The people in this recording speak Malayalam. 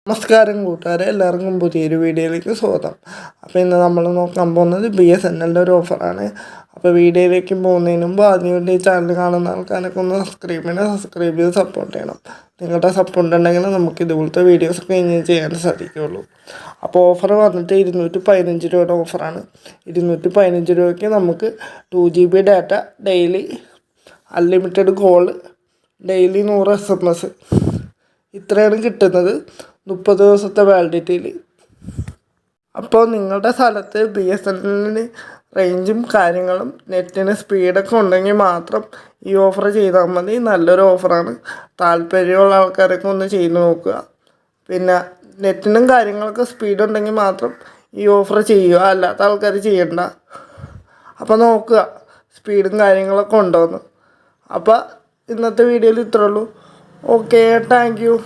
നമസ്കാരം കൂട്ടുകാരെ, എല്ലാവർക്കും പുതിയൊരു വീഡിയോയിലേക്ക് സ്വാഗതം. അപ്പോൾ ഇന്ന് നമ്മൾ നോക്കാൻ പോകുന്നത് BSNLൻ്റെ ഒരു ഓഫറാണ്. അപ്പോൾ വീഡിയോയിലേക്ക് പോകുന്നതിന് മുമ്പ് ആദ്യമായിട്ട് ഈ ചാനൽ കാണുന്ന ആൾക്കാരൊക്കെ ഒന്ന് സബ്സ്ക്രൈബ് ചെയ്ത് സപ്പോർട്ട് ചെയ്യണം. നിങ്ങളുടെ സപ്പോർട്ട് ഉണ്ടെങ്കിൽ നമുക്ക് ഇതുപോലത്തെ വീഡിയോസൊക്കെ ഇനി ചെയ്യാൻ സാധിക്കുകയുള്ളൂ. അപ്പോൾ ഓഫർ വന്നിട്ട് 215 രൂപയുടെ ഓഫറാണ്. 215 രൂപയ്ക്ക് നമുക്ക് 2GB data, daily unlimited call, daily 100 SMS ഇത്രയാണ് കിട്ടുന്നത് 30 ദിവസത്തെ വാലിഡിറ്റിയിൽ. അപ്പോൾ നിങ്ങളുടെ സ്ഥലത്ത് BSNLന് റേഞ്ചും കാര്യങ്ങളും നെറ്റിന് സ്പീഡൊക്കെ ഉണ്ടെങ്കിൽ മാത്രം ഈ ഓഫർ ചെയ്താൽ മതി. നല്ലൊരു ഓഫറാണ്. താല്പര്യമുള്ള ആൾക്കാരൊക്കെ ഒന്ന് ചെയ്ത് നോക്കുക. പിന്നെ നെറ്റിനും കാര്യങ്ങളൊക്കെ സ്പീഡ് ഉണ്ടെങ്കിൽ മാത്രം ഈ ഓഫർ ചെയ്യുക, അല്ലാത്ത ആൾക്കാർ ചെയ്യണ്ട. അപ്പോൾ നോക്കുക സ്പീഡും കാര്യങ്ങളൊക്കെ ഉണ്ടോയെന്ന്. അപ്പോൾ ഇന്നത്തെ വീഡിയോയിൽ ഇത്രേ ഉള്ളൂ. Okay, thank you.